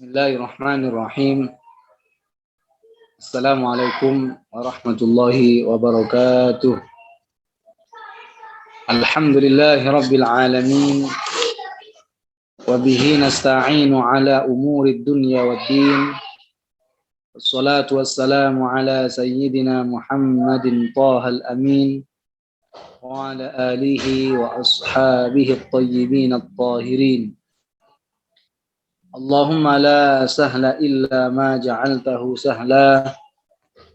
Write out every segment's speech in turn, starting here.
Bismillahirrahmanirrahim. Assalamualaikum warahmatullahi wabarakatuh. Alhamdulillahi rabbil alamin. Wa bihi nasta'inu ala umuri dunya waddin. Wassalatu wassalamu ala sayyidina Muhammadin Tahal Amin. Wa ala alihi wa ashabihi at-tayyibin at-tahirin. Allahumma la sahla illa ma ja'altahu sahla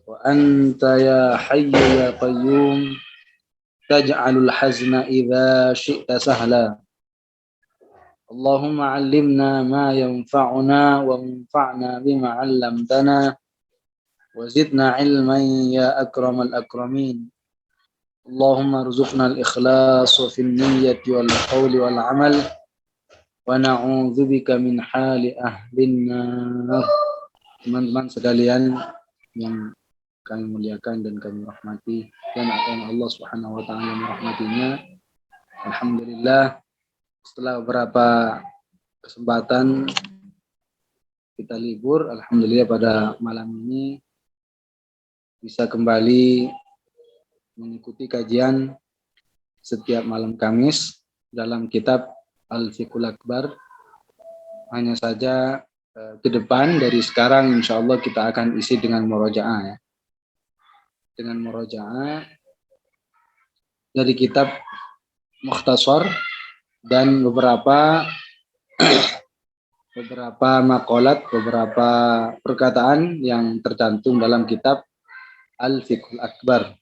wa anta ya hayyu ya qayyum taj'alul hazna idza syi'ta sahla. Allahumma 'allimna ma yanfa'una wa anfa'na bima 'allamtana wa zidna 'ilman ya akramal akramin. Allahumma rzuqna al-ikhlasa fil niyyati wal qawli wal 'amal wa na'udzubika min hali ahlin nar. Teman-teman sekalian yang kami muliakan dan kami rahmati, dan Allah Subhanahu wa taala merahmatinya. Alhamdulillah, setelah beberapa kesempatan kita libur, alhamdulillah pada malam ini bisa kembali mengikuti kajian setiap malam Kamis dalam kitab Al-Fiqhul Akbar. Hanya saja ke depan dari sekarang insyaallah kita akan isi dengan murojaah ya. Dengan murojaah dari kitab Mukhtasar dan beberapa maqalat, beberapa perkataan yang tercantum dalam kitab Al-Fiqhul Akbar.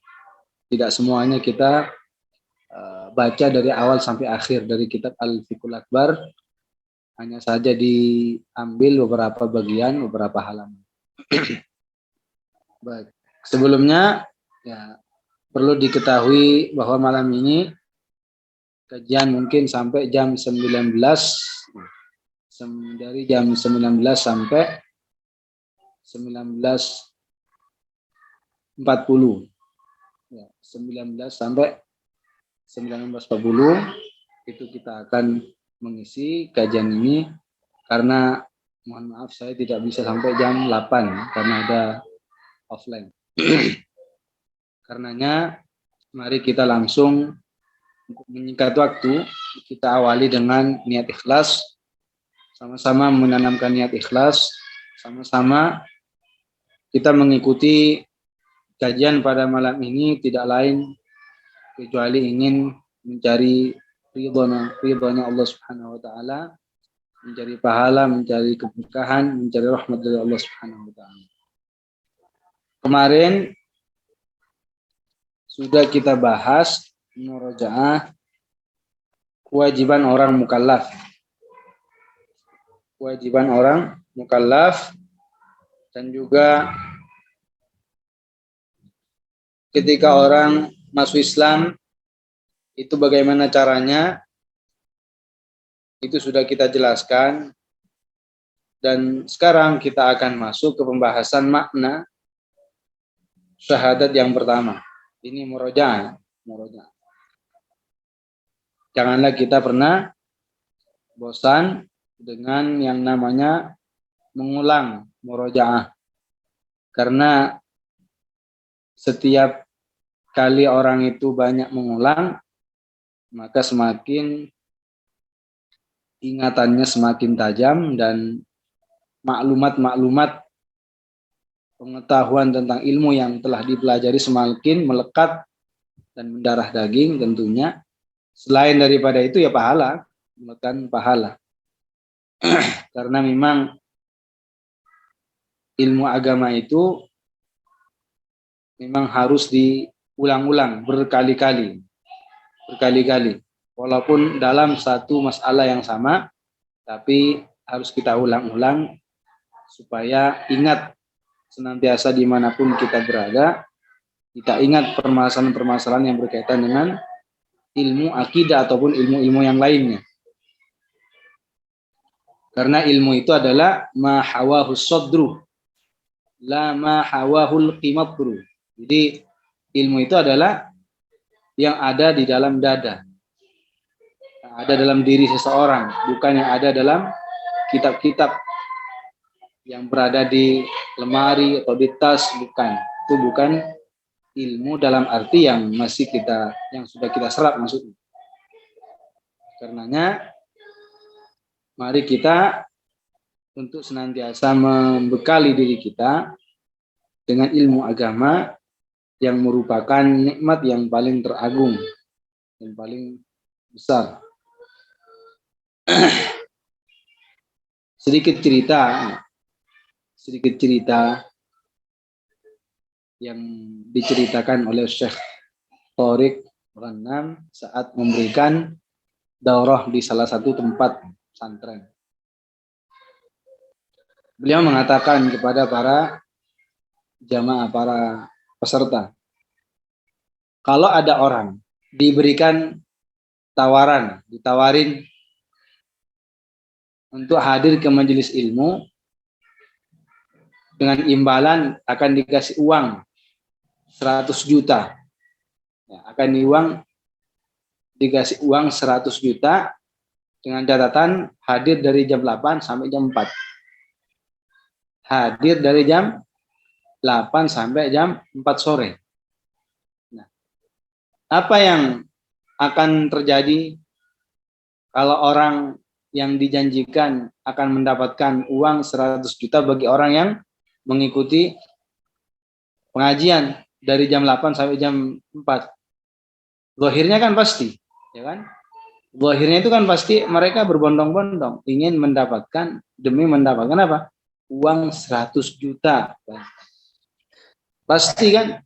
Tidak semuanya kita baca dari awal sampai akhir dari kitab Al-Fiqhul Akbar, hanya saja diambil beberapa bagian, beberapa halaman. Baik, sebelumnya ya perlu diketahui bahwa malam ini kajian mungkin sampai jam 19, dari jam 19 sampai 19.40 ya, 19 sampai 19.40 itu kita akan mengisi kajian ini, karena mohon maaf saya tidak bisa sampai jam 8 karena ada offline. Karenanya mari kita langsung untuk menyingkat waktu, kita awali dengan niat ikhlas, sama-sama menanamkan niat ikhlas, sama-sama kita mengikuti kajian pada malam ini tidak lain kecuali ingin mencari ridhonya Allah Subhanahu wa taala, mencari pahala, mencari keberkahan, mencari rahmat dari Allah Subhanahu wa taala. Kemarin sudah kita bahas murojaah kewajiban orang mukallaf. Kewajiban orang mukallaf, dan juga ketika orang masuk Islam itu bagaimana caranya, itu sudah kita jelaskan. Dan sekarang kita akan masuk ke pembahasan makna syahadat yang pertama. Ini murojaah. Janganlah kita pernah bosan dengan yang namanya mengulang murojaah, karena setiap kali orang itu banyak mengulang, maka semakin ingatannya semakin tajam, dan maklumat-maklumat pengetahuan tentang ilmu yang telah dipelajari semakin melekat dan mendarah daging tentunya. Selain daripada itu ya pahala, melekat pahala. Karena memang ilmu agama itu memang harus diulang-ulang berkali-kali, walaupun dalam satu masalah yang sama, tapi harus kita ulang-ulang supaya ingat senantiasa dimanapun kita berada, kita ingat permasalahan-permasalahan yang berkaitan dengan ilmu akidah ataupun ilmu-ilmu yang lainnya. Karena ilmu itu adalah ma hawahu sadru, la ma hawahul qimatru. Jadi ilmu itu adalah yang ada di dalam dada, yang ada dalam diri seseorang, bukan yang ada dalam kitab-kitab yang berada di lemari atau di tas, bukan. Itu bukan ilmu dalam arti yang sudah kita serap maksudnya. Karenanya mari kita untuk senantiasa membekali diri kita dengan ilmu agama yang merupakan nikmat yang paling teragung, yang paling besar. Sedikit cerita yang diceritakan oleh Syekh Thariq Ghanam saat memberikan daurah di salah satu tempat pesantren. Beliau mengatakan kepada para jamaah, para peserta, kalau ada orang diberikan ditawarin untuk hadir ke majelis ilmu, dengan imbalan akan dikasih uang 100 juta. Ya, dikasih uang 100 juta dengan catatan hadir dari jam 8 sampai jam 4. Hadir dari jam 8 sampai jam 4 sore. Nah, apa yang akan terjadi kalau orang yang dijanjikan akan mendapatkan uang 100 juta bagi orang yang mengikuti pengajian dari jam 8 sampai jam 4? Zahirnya kan pasti, ya kan? Zahirnya itu kan pasti mereka berbondong-bondong ingin demi mendapatkan apa? Uang 100 juta. Pasti kan?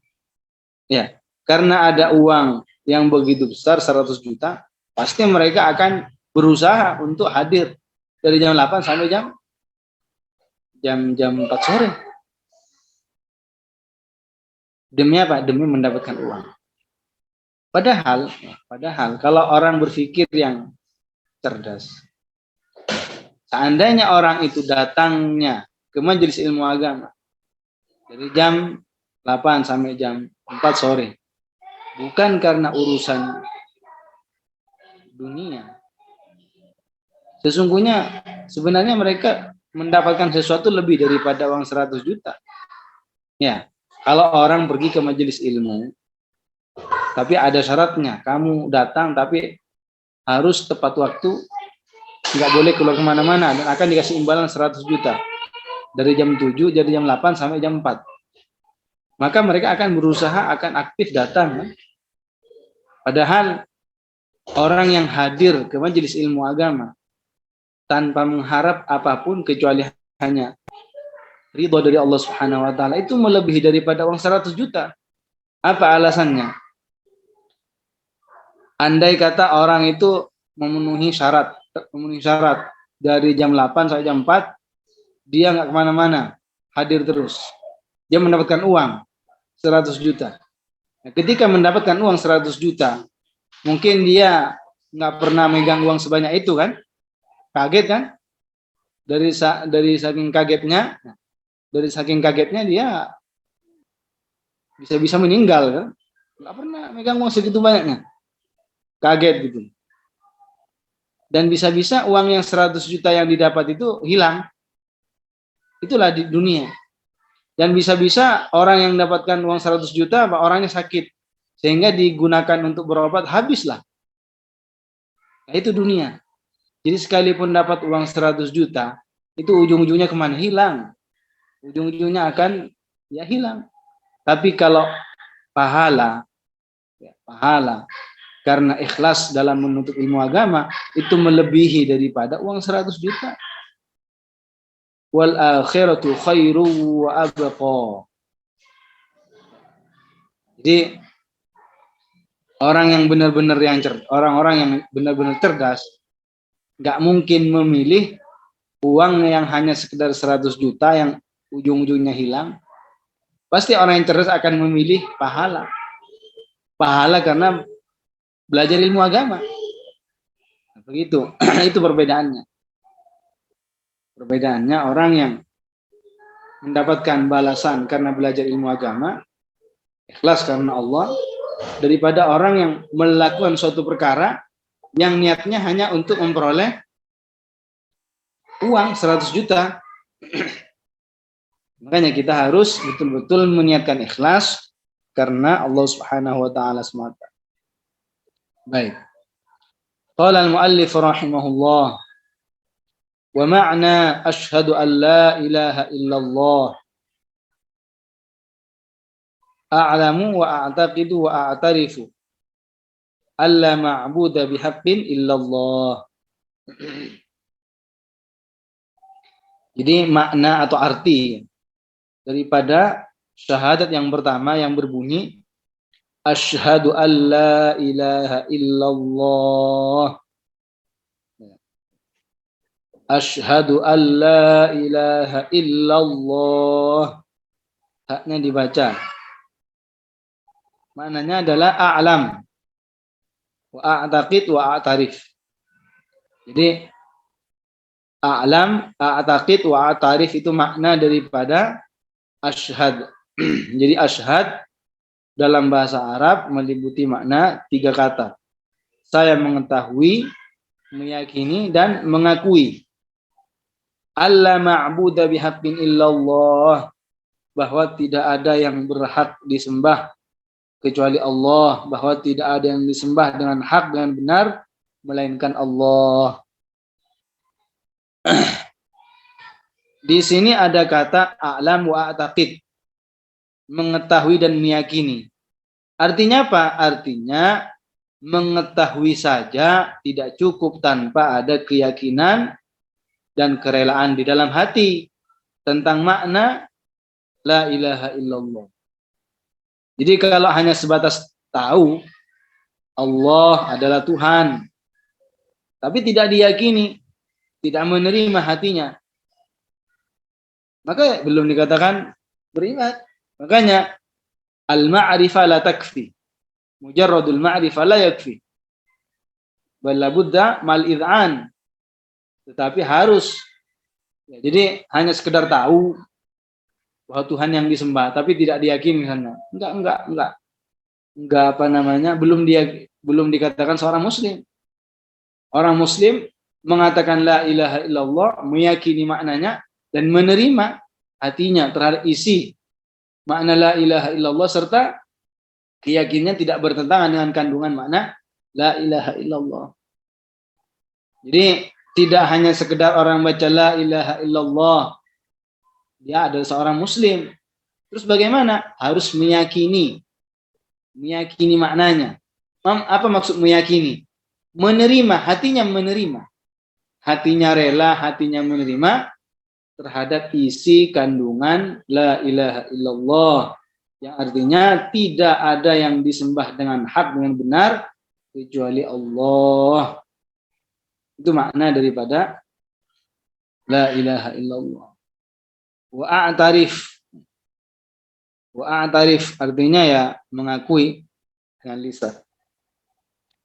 Ya, karena ada uang yang begitu besar 100 juta, pasti mereka akan berusaha untuk hadir dari jam 8 sampai jam 4 sore. Demi apa? Demi mendapatkan uang. Padahal kalau orang berpikir yang cerdas, seandainya orang itu datangnya ke majelis ilmu agama dari jam 8 sampai jam 4 sore, bukan karena urusan dunia. Sebenarnya mereka mendapatkan sesuatu lebih daripada uang 100 juta. Ya, kalau orang pergi ke majelis ilmu, tapi ada syaratnya, kamu datang tapi harus tepat waktu, nggak boleh keluar kemana-mana, dan akan dikasih imbalan 100 juta dari jam 7, dari jam 8 sampai jam 4. Maka mereka akan berusaha, akan aktif datang. Kan? Padahal orang yang hadir ke majelis ilmu agama tanpa mengharap apapun kecuali hanya ridho dari Allah Subhanahu wa taala itu melebihi daripada uang 100 juta. Apa alasannya? Andai kata orang itu memenuhi syarat dari jam 8 sampai jam 4, dia nggak kemana-mana, hadir terus. Dia mendapatkan uang 100 juta. Nah, ketika mendapatkan uang 100 juta, mungkin dia nggak pernah megang uang sebanyak itu kan? Kaget kan? Dari saking kagetnya dia bisa meninggal kan? Nggak pernah megang uang segitu banyaknya. Kaget gitu. Dan bisa-bisa uang yang 100 juta yang didapat itu hilang. Itulah di dunia. Dan bisa-bisa orang yang mendapatkan uang 100 juta orangnya sakit. Sehingga digunakan untuk berobat, habislah. Nah, itu dunia. Jadi sekalipun dapat uang 100 juta, itu ujung-ujungnya kemana? Hilang. Ujung-ujungnya akan hilang. Tapi kalau pahala karena ikhlas dalam menuntut ilmu agama itu melebihi daripada uang 100 juta. Wal akhiratu khairu wa abqa. Jadi orang yang benar-benar orang-orang yang benar-benar cerdas nggak mungkin memilih uang yang hanya sekedar 100 juta yang ujung-ujungnya hilang. Pasti orang yang cerdas akan memilih pahala. Pahala karena belajar ilmu agama. Begitu. Itu perbedaannya. Perbedaannya orang yang mendapatkan balasan karena belajar ilmu agama, ikhlas karena Allah, daripada orang yang melakukan suatu perkara yang niatnya hanya untuk memperoleh uang 100 juta. Makanya kita harus betul-betul meniatkan ikhlas karena Allah Subhanahu wa taala semata. Baik. Qala al-muallif rahimahullah wa ma'na asyhadu an la ilaha illallah a'lamu wa a'taqidu wa a'tarifu alla ma'buda bihaqqin illallah. Jadi makna atau arti daripada syahadat yang pertama yang berbunyi asyhadu an la ilaha illallah. Asyhadu an la ilaha illallah. Haknya dibaca. Maknanya adalah a'lam wa a'taqid wa a'tarif. Jadi a'lam, a'taqid wa a'tarif itu makna daripada asyhad. Jadi asyhad dalam bahasa Arab meliputi makna 3 kata. Saya mengetahui, meyakini dan mengakui. Alla ma'buda bihaqqin illallah, bahwa tidak ada yang berhak disembah kecuali Allah, bahwa tidak ada yang disembah dengan hak dan benar melainkan Allah. Di sini ada kata a'lam wa a'taqid, mengetahui dan meyakini. Artinya apa? Artinya mengetahui saja tidak cukup tanpa ada keyakinan dan kerelaan di dalam hati tentang makna la ilaha illallah. Jadi kalau hanya sebatas tahu Allah adalah Tuhan, tapi tidak diyakini, tidak menerima hatinya, maka belum dikatakan beriman. Makanya al-ma'rifah la takfi, mujarradul ma'rifah la yakfi, bal labudda mal id'an, tetapi harus ya, jadi hanya sekedar tahu bahwa Tuhan yang disembah tapi tidak diyakini sana. Enggak apa namanya, belum dikatakan seorang muslim. Orang muslim mengatakan la ilaha illallah, meyakini maknanya dan menerima hatinya terhadap isi makna la ilaha illallah serta keyakinannya tidak bertentangan dengan kandungan makna la ilaha illallah. Jadi tidak hanya sekedar orang baca la ilaha illallah, dia adalah seorang muslim. Terus bagaimana? Harus meyakini maknanya. Apa maksud meyakini? Menerima, hatinya menerima. Hatinya rela, hatinya menerima terhadap isi kandungan la ilaha illallah, yang artinya tidak ada yang disembah dengan hak dengan benar kecuali Allah. Itu makna daripada la ilaha illallah. Wa a'tarif artinya ya mengakui dengan lisan.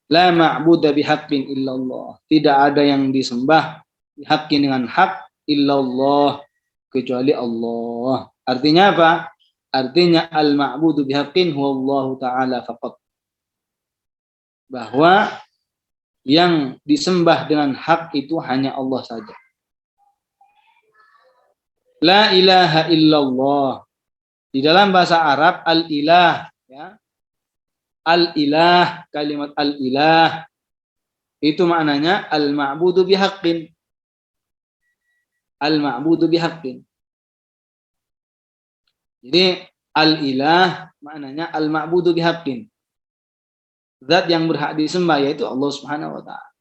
La ma'buda bihaqqin illallah, tidak ada yang disembah bihaqqin dengan hak illallah kecuali Allah. Artinya apa? Artinya al-ma'budu bihaqqin huwallahu ta'ala faqat, bahwa yang disembah dengan hak itu hanya Allah saja. La ilaha illallah, di dalam bahasa Arab al-ilah, ya. Al-ilah, kalimat al-ilah itu maknanya al-ma'budu bihaqqin. Al-ma'budu bihaqqin. Jadi al-ilah maknanya al-ma'budu bihaqqin. Zat yang berhak disembah yaitu Allah Subhanahu wa taala.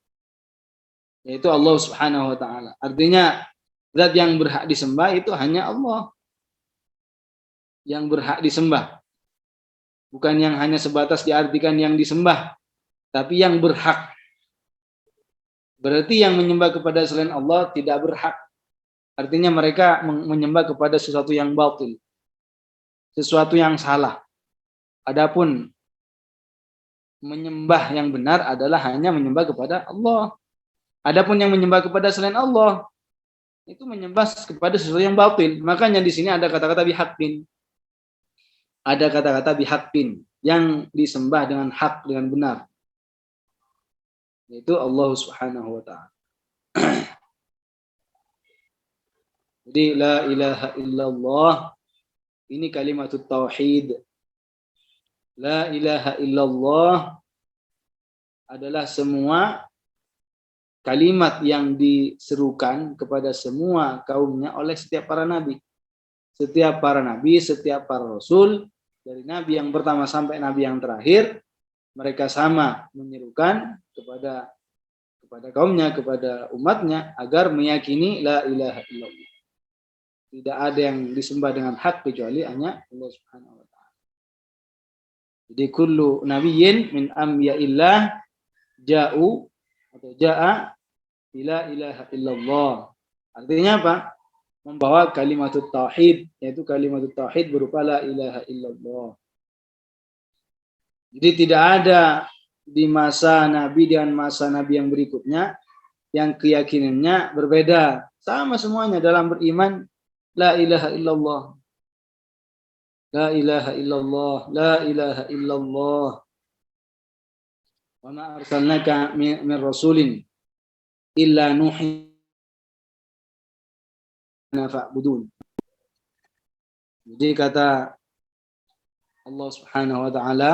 Yaitu Allah Subhanahu wa taala. Artinya zat yang berhak disembah itu hanya Allah yang berhak disembah. Bukan yang hanya sebatas diartikan yang disembah, tapi yang berhak. Berarti yang menyembah kepada selain Allah tidak berhak. Artinya mereka menyembah kepada sesuatu yang batil, sesuatu yang salah. Adapun menyembah yang benar adalah hanya menyembah kepada Allah. Adapun yang menyembah kepada selain Allah itu menyembah kepada sesuatu yang batil. Makanya di sini ada kata-kata bihaqqin. Ada kata-kata bihaqqin, yang disembah dengan hak, dengan benar, yaitu Allah Subhanahu wa taala. Jadi la ilaha illallah ini kalimat tauhid. La ilaha illallah adalah semua kalimat yang diserukan kepada semua kaumnya oleh setiap para nabi. Setiap para nabi, setiap para rasul, dari nabi yang pertama sampai nabi yang terakhir, mereka sama menyerukan kepada kaumnya, kepada umatnya agar meyakini la ilaha illallah. Tidak ada yang disembah dengan hak kecuali hanya Allah Subhanahu wa taala. Jadi kullu nabiyyin min anbiya'illah ja'u atau ja'a bila ilaha illallah. Artinya apa? Membawa kalimat tauhid, yaitu kalimat tauhid berupa la ilaha illallah. Jadi tidak ada di masa Nabi dan masa Nabi yang berikutnya yang keyakinannya berbeda. Sama semuanya dalam beriman la ilaha illallah. La ilaha illallah, la ilaha illallah. Wa ma arsalnaka min rasulin illa nuhi fa'budun. Jadi kata Allah Subhanahu wa taala,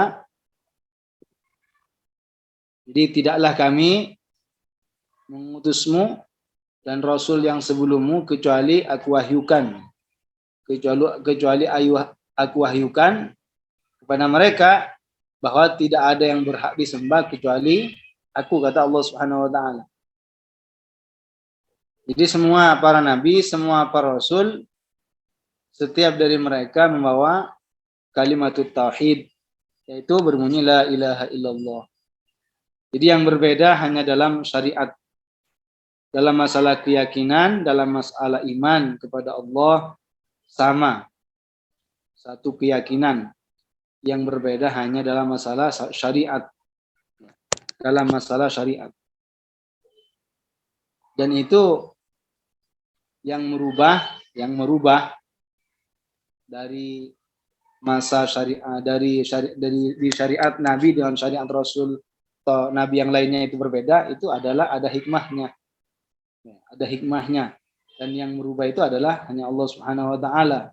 jadi tidaklah kami mengutusmu dan rasul yang sebelummu kecuali aku wahyukan. Kecuali aku wahyukan kepada mereka bahwa tidak ada yang berhak disembah kecuali aku, kata Allah Subhanahu wa taala. Jadi semua para nabi, semua para rasul, setiap dari mereka membawa kalimat tauhid, yaitu berbunyi la ilaha illallah. Jadi yang berbeda hanya dalam syariat. Dalam masalah keyakinan, dalam masalah iman kepada Allah sama. Satu keyakinan. Yang berbeda hanya dalam masalah syariat. Dalam masalah syariat. Dan itu yang merubah dari masa syariat, dari syariat Nabi dengan syariat Rasul atau Nabi yang lainnya itu berbeda, itu adalah ada hikmahnya. Ada hikmahnya. Dan yang merubah itu adalah hanya Allah Subhanahu wa taala.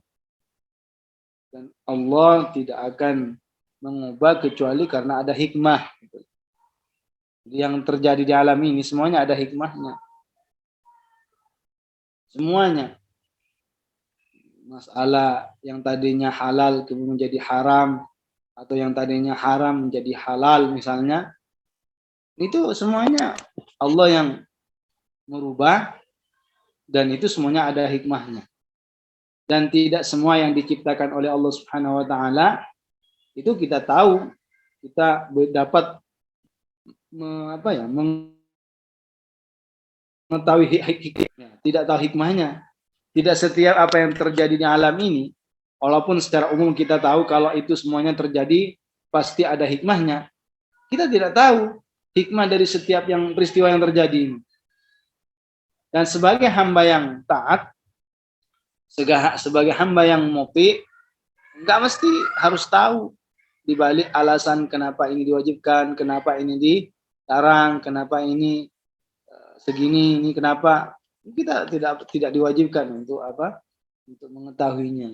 Dan Allah tidak akan mengubah kecuali karena ada hikmah. Jadi yang terjadi di alam ini semuanya ada hikmahnya. Semuanya. Masalah yang tadinya halal kemudian menjadi haram, atau yang tadinya haram menjadi halal misalnya, itu semuanya Allah yang merubah, dan itu semuanya ada hikmahnya. Dan tidak semua yang diciptakan oleh Allah Subhanahu wa taala itu kita tahu, kita dapat mengetahui hikmahnya, tidak tahu hikmahnya. Tidak setiap apa yang terjadi di alam ini, walaupun secara umum kita tahu kalau itu semuanya terjadi pasti ada hikmahnya, kita tidak tahu hikmah dari setiap yang peristiwa yang terjadi. Dan sebagai hamba yang taat, sebagai hamba yang muti, enggak mesti harus tahu di balik alasan kenapa ini diwajibkan, kenapa ini dilarang, kenapa ini segini, ini kenapa. Kita tidak diwajibkan untuk apa? Untuk mengetahuinya.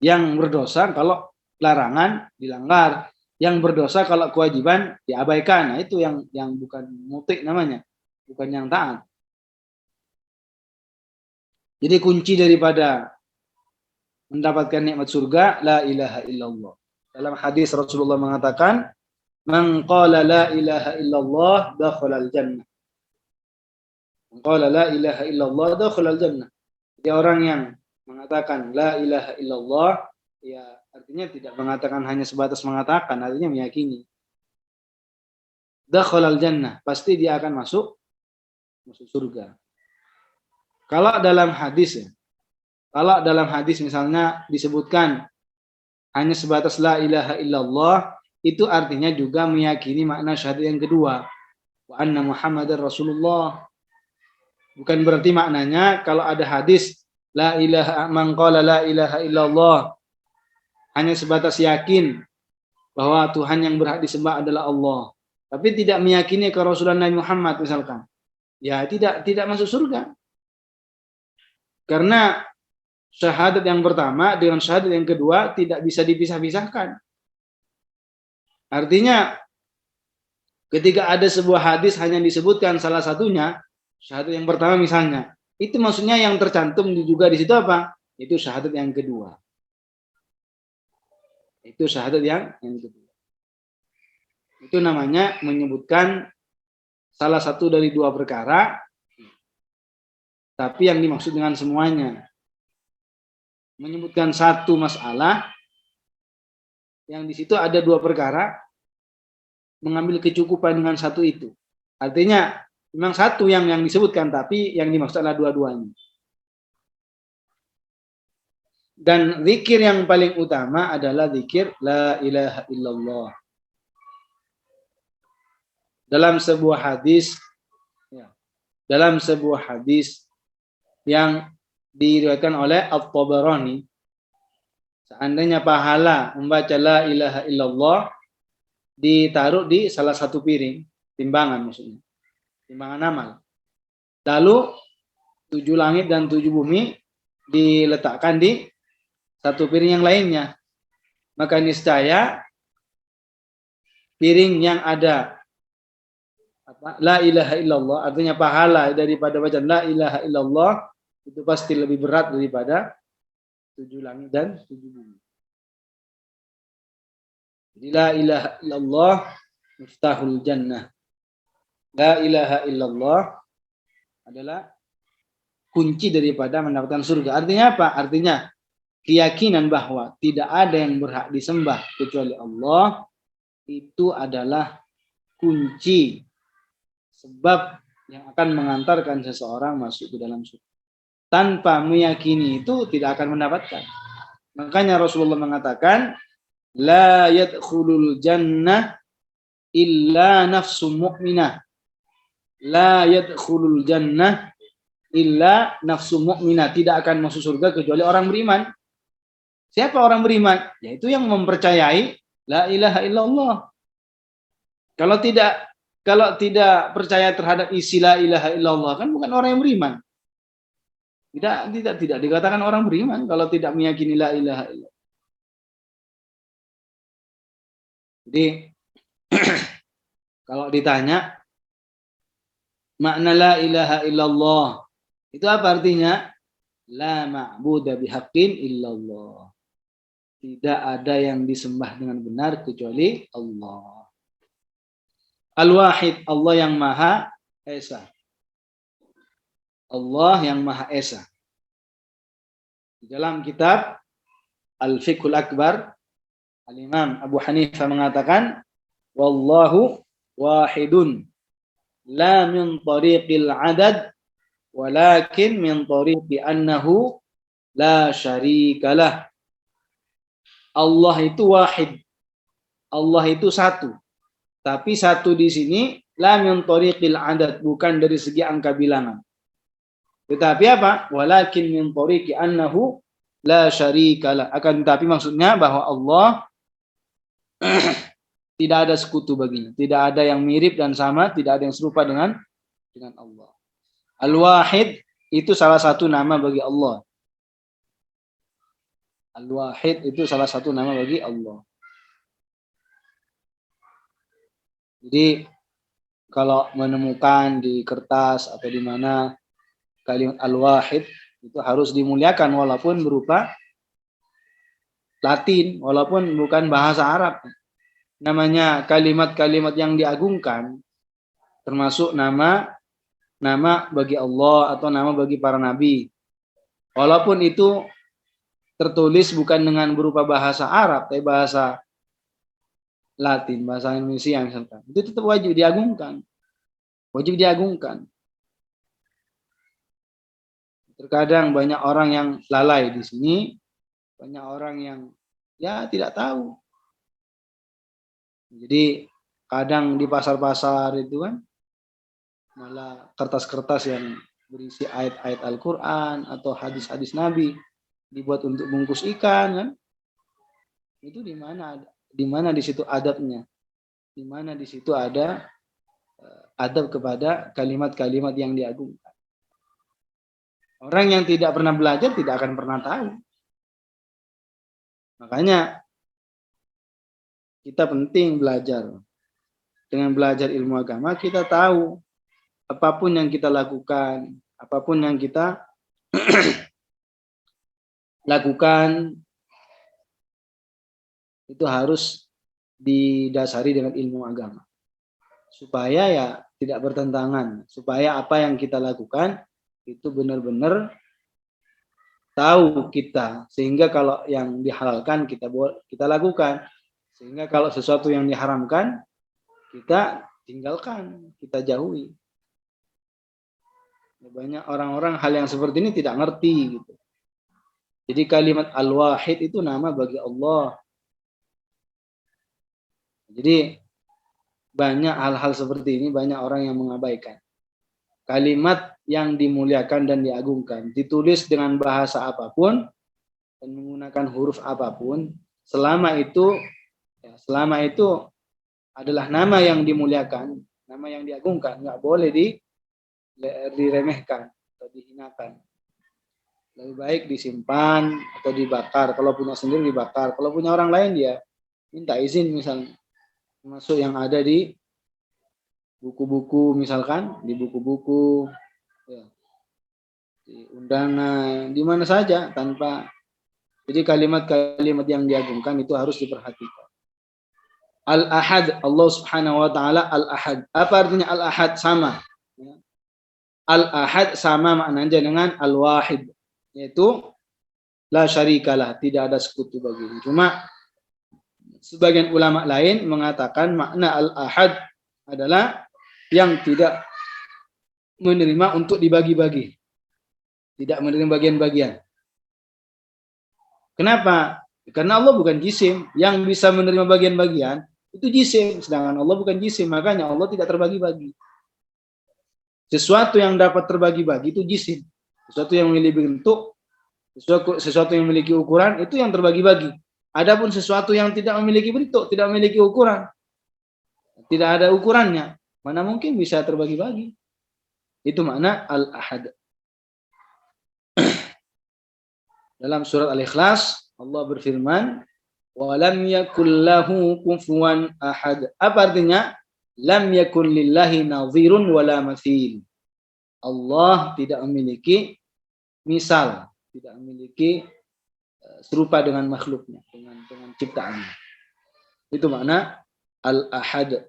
Yang berdosa kalau larangan dilanggar, yang berdosa kalau kewajiban diabaikan. Nah, itu yang bukan muti namanya, bukan yang taat. Jadi kunci daripada mendapatkan nikmat surga la ilaha illallah. Dalam hadis Rasulullah mengatakan, "Man qala la ilaha illallah dakhala al-jannah." Man qala la ilaha illallah dakhala al-jannah. Jadi orang yang mengatakan la ilaha illallah, ya artinya tidak mengatakan hanya sebatas mengatakan, artinya meyakini. Dakhala al-jannah, pasti dia akan masuk surga. Kalau dalam hadis misalnya disebutkan hanya sebatas la ilaha illallah, itu artinya juga meyakini makna syahadat yang kedua, wa anna Muhammadar Rasulullah. Bukan berarti maknanya kalau ada hadis la ilaha man qala la ilaha illallah hanya sebatas yakin bahwa Tuhan yang berhak disembah adalah Allah, tapi tidak meyakini ke Rasulullah Nabi Muhammad misalkan, ya tidak masuk surga. Karena syahadat yang pertama dengan syahadat yang kedua tidak bisa dipisah-pisahkan. Artinya ketika ada sebuah hadis hanya disebutkan salah satunya, syahadat yang pertama misalnya, itu maksudnya yang tercantum juga di situ apa? Itu syahadat yang kedua. Itu syahadat yang kedua. Itu namanya menyebutkan salah satu dari dua perkara, tapi yang dimaksud dengan semuanya. Menyebutkan satu masalah, yang di situ ada dua perkara, mengambil kecukupan dengan satu itu. Artinya, memang satu yang disebutkan, tapi yang dimaksud adalah dua-duanya. Dan zikir yang paling utama adalah zikir la ilaha illallah. Dalam sebuah hadis yang diriwayatkan oleh At-Tabarani, seandainya pahala membaca la ilaha illallah ditaruh di salah satu piring, timbangan maksudnya, timbangan amal. Lalu 7 langit dan 7 bumi diletakkan di satu piring yang lainnya, maka niscaya piring yang ada la ilaha illallah, artinya pahala daripada bacaan la ilaha illallah, itu pasti lebih berat daripada 7 langit dan 7 bumi. Jadi la ilaha illallah miftahul jannah. La ilaha illallah adalah kunci daripada mendapatkan surga. Artinya apa? Artinya keyakinan bahwa tidak ada yang berhak disembah kecuali Allah, itu adalah kunci sebab yang akan mengantarkan seseorang masuk ke dalam surga. Tanpa meyakini itu tidak akan mendapatkan. Makanya Rasulullah mengatakan, la yadkhulul jannah illa nafsu mu'minah. La yadkhulul jannah illa nafsu mu'minah. Tidak akan masuk surga kecuali orang beriman. Siapa orang beriman? Yaitu yang mempercayai la ilaha illallah. Kalau tidak percaya terhadap isi la ilaha illallah, kan bukan orang yang beriman. Tidak dikatakan orang beriman kalau tidak meyakini la ilaha illallah. Jadi kalau ditanya makna la ilaha illallah itu apa artinya? La ma'budu bihaqqin illallah. Tidak ada yang disembah dengan benar kecuali Allah. Al-Wahid, Allah yang Maha Esa. Allah yang Maha Esa. Di dalam kitab Al-Fiqhul Akbar, Al-Imam Abu Hanifah mengatakan, wallahu wahidun la min tariqil adad walakin min tariqi annahu la syarikalah. Allah itu wahid. Allah itu satu. Tapi satu di sini la min tariqil adad, bukan dari segi angka bilangan. Tetapi apa? Walakin min tariqi annahu la syarikalah. Akan tetapi maksudnya bahwa Allah tidak ada sekutu baginya, tidak ada yang mirip dan sama, tidak ada yang serupa dengan Allah. Al-Wahid itu salah satu nama bagi Allah. Al-Wahid itu salah satu nama bagi Allah. Jadi kalau menemukan di kertas atau di mana kalimat Al-Wahid itu harus dimuliakan walaupun berupa Latin, walaupun bukan bahasa Arab. Namanya kalimat-kalimat yang diagungkan, termasuk nama bagi Allah atau nama bagi para nabi. Walaupun itu tertulis bukan dengan berupa bahasa Arab, tapi bahasa Latin, bahasa Indonesia misalkan, itu tetap wajib diagungkan. Wajib diagungkan. Terkadang banyak orang yang lalai di sini, banyak orang yang tidak tahu. Jadi kadang di pasar-pasar itu kan malah kertas-kertas yang berisi ayat-ayat Al-Quran atau hadis-hadis Nabi dibuat untuk bungkus ikan kan. Itu di mana di situ adabnya? Di mana di situ ada adab kepada kalimat-kalimat yang diagungkan. Orang yang tidak pernah belajar tidak akan pernah tahu. Makanya kita penting belajar. Dengan belajar ilmu agama kita tahu apapun yang kita lakukan, apapun yang kita lakukan itu harus didasari dengan ilmu agama. Supaya ya tidak bertentangan, supaya apa yang kita lakukan itu benar-benar tahu kita, sehingga kalau yang dihalalkan kita lakukan, sehingga kalau sesuatu yang diharamkan kita tinggalkan, kita jauhi. Banyak orang-orang hal yang seperti ini tidak ngerti gitu. Jadi kalimat Al-Wahid itu nama bagi Allah. Jadi banyak hal-hal seperti ini, banyak orang yang mengabaikan. Kalimat yang dimuliakan dan diagungkan, ditulis dengan bahasa apapun dan menggunakan huruf apapun, selama itu adalah nama yang dimuliakan, nama yang diagungkan, nggak boleh diremehkan atau dihinakan. Lebih baik disimpan atau dibakar. Kalau punya sendiri dibakar. Kalau punya orang lain dia minta izin misalnya. Termasuk yang ada di buku-buku misalkan, di buku-buku, ya, di undangan, di mana saja tanpa. Jadi kalimat-kalimat yang diagungkan itu harus diperhatikan. Al-Ahad, Allah Subhanahu wa taala Al-Ahad. Apa artinya Al-Ahad? Sama. Al-Ahad sama maknanya dengan Al-Wahid, yaitu la syarikalah, tidak ada sekutu baginya. Cuma sebagian ulama lain mengatakan makna Al-Ahad adalah yang tidak menerima untuk dibagi-bagi. Tidak menerima bagian-bagian. Kenapa? Karena Allah bukan jisim. Yang bisa menerima bagian-bagian itu jisim. Sedangkan Allah bukan jisim. Makanya Allah tidak terbagi-bagi. Sesuatu yang dapat terbagi-bagi itu jisim. Sesuatu yang memiliki bentuk, sesuatu yang memiliki ukuran, itu yang terbagi-bagi. Adapun sesuatu yang tidak memiliki bentuk, tidak memiliki ukuran, tidak ada ukurannya, mana mungkin bisa terbagi-bagi. Itu makna Al-Ahad. Dalam surat Al-Ikhlas Allah berfirman, "Wa lam yakul lahu kufuwan ahad." Apa artinya? Lam yakul lillahi nadhirun wala mathil. Allah tidak memiliki misal, tidak memiliki serupa dengan makhluknya, dengan ciptaannya. Itu makna Al-Ahad.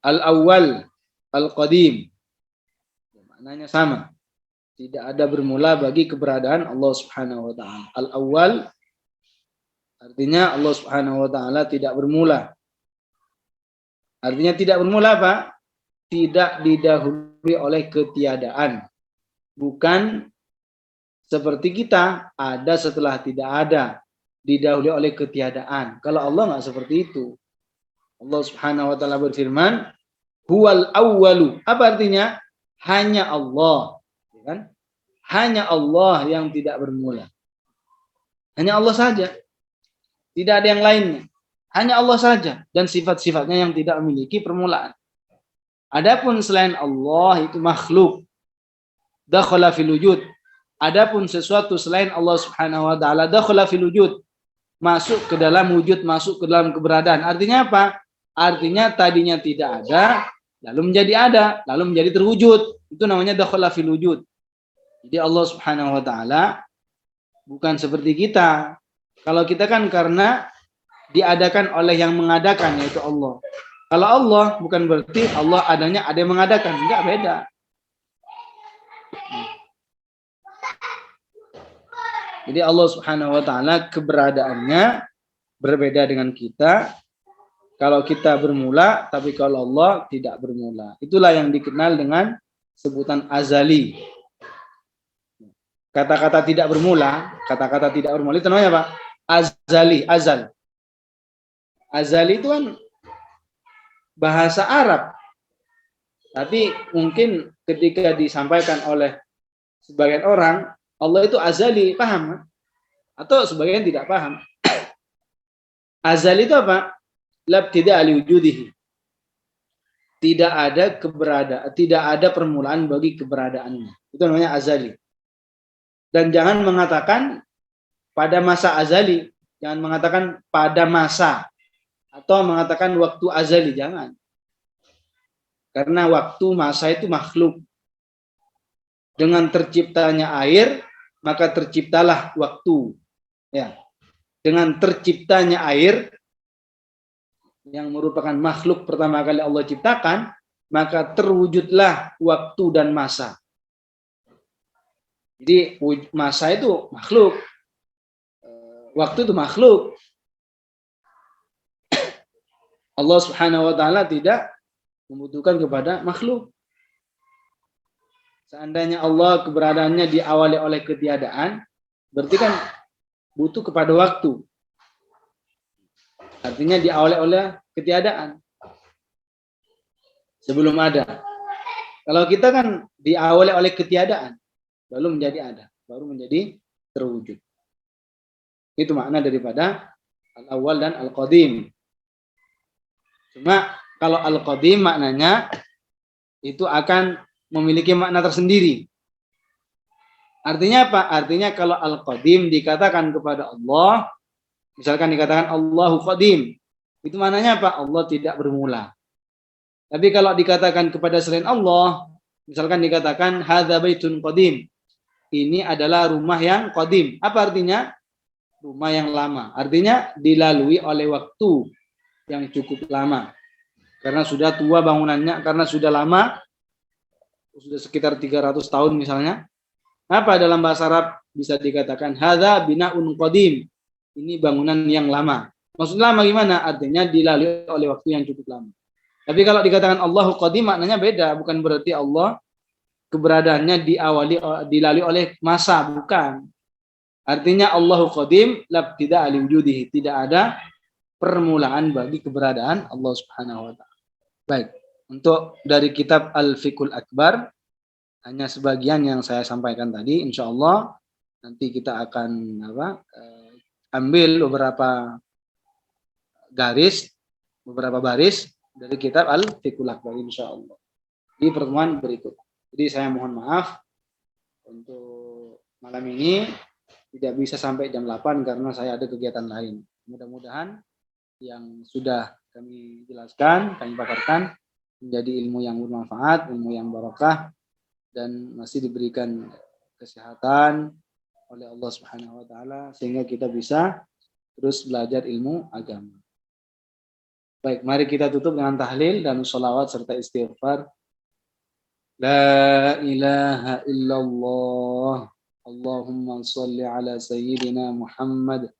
Al-Awwal, Al-Qadim. Maknanya sama. Tidak ada bermula bagi keberadaan Allah Subhanahu wa taala. Al-Awwal artinya Allah Subhanahu wa taala tidak bermula. Artinya tidak bermula apa? Tidak didahului oleh ketiadaan. Bukan seperti kita, ada setelah tidak ada, didahului oleh ketiadaan. Kalau Allah nggak seperti itu. Allah Subhanahu wa taala berfirman, "Huwal awwalu." Apa artinya? Hanya Allah, kan? Hanya Allah yang tidak bermula. Hanya Allah saja. Tidak ada yang lainnya. Hanya Allah saja dan sifat-sifatnya yang tidak memiliki permulaan. Adapun selain Allah itu makhluk. Dakhala fil wujud. Adapun sesuatu selain Allah Subhanahu wa taala dakhala fil wujud. Masuk ke dalam wujud, masuk ke dalam keberadaan. Artinya apa? Artinya tadinya tidak ada, lalu menjadi ada, lalu menjadi terwujud. Itu namanya dakhala fil wujud. Jadi Allah Subhanahu wa taala bukan seperti kita. Kalau kita kan karena diadakan oleh yang mengadakan, yaitu Allah. Kalau Allah bukan berarti Allah adanya ada yang mengadakan, enggak, beda. Jadi Allah Subhanahu wa taala keberadaannya berbeda dengan kita. Kalau kita bermula, tapi kalau Allah tidak bermula. Itulah yang dikenal dengan sebutan azali. Kata-kata tidak bermula itu namanya apa? Azali, azal. Azali itu kan bahasa Arab. Tapi mungkin ketika disampaikan oleh sebagian orang, Allah itu azali, paham? Atau sebagian tidak paham. Azali itu apa? Labtida li wujudihi. tidak ada permulaan bagi keberadaannya. Itu namanya azali. Dan jangan mengatakan pada masa azali, jangan mengatakan pada masa atau mengatakan waktu azali, jangan. Karena waktu masa itu makhluk. Dengan terciptanya air, maka terciptalah waktu. Ya. Dengan terciptanya air yang merupakan makhluk pertama kali Allah ciptakan, maka terwujudlah waktu dan masa. Jadi masa itu makhluk. Waktu itu makhluk. Allah Subhanahu wa taala tidak membutuhkan kepada makhluk. Seandainya Allah keberadaannya diawali oleh ketiadaan, berarti kan butuh kepada waktu. Artinya diawali oleh ketiadaan. Sebelum ada. Kalau kita kan diawali oleh ketiadaan, baru menjadi ada, baru menjadi terwujud. Itu makna daripada al-awwal dan al-qadim. Cuma kalau al-qadim maknanya itu akan memiliki makna tersendiri. Artinya apa? Artinya kalau al-qadim dikatakan kepada Allah, misalkan dikatakan Allahu qadim, itu maknanya apa? Allah tidak bermula. Tapi kalau dikatakan kepada selain Allah, misalkan dikatakan hadza baitun qadim, ini adalah rumah yang qadim. Apa artinya? Rumah yang lama. Artinya dilalui oleh waktu yang cukup lama. Karena sudah tua bangunannya, karena sudah lama, sudah sekitar 300 tahun misalnya. Apa dalam bahasa Arab bisa dikatakan hadza binaun qadim. Ini bangunan yang lama. Maksudnya lama gimana? Artinya dilalui oleh waktu yang cukup lama. Tapi kalau dikatakan Allahu qadim maknanya beda, bukan berarti Allah keberadaannya dilalui oleh masa, bukan. Artinya Allahu qadim labtida li wujudihi, tidak ada permulaan bagi keberadaan Allah Subhanahu wa taala. Baik, untuk dari kitab Al-Fiqhul Akbar hanya sebagian yang saya sampaikan tadi, insyaallah nanti kita akan ambil beberapa baris dari kitab Al-Fiqhul Akbar insyaallah di pertemuan berikut. Jadi saya mohon maaf untuk malam ini tidak bisa sampai jam 8 karena saya ada kegiatan lain. Mudah-mudahan yang sudah kami jelaskan, kami paparkan menjadi ilmu yang bermanfaat, ilmu yang barokah, dan masih diberikan kesehatan oleh Allah Subhanahu wa taala sehingga kita bisa terus belajar ilmu agama. Baik, mari kita tutup dengan tahlil dan sholawat serta istighfar. La ilaha illallah. Allahumma salli ala sayyidina Muhammad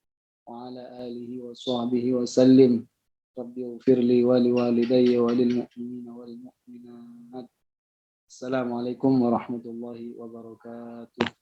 wa ala alihi wa sahbihi wa sallim. Rabbi ighfirli wa liwalidayya wa lil mu'minina wal mu'minat. Assalamualaikum warahmatullahi wabarakatuh.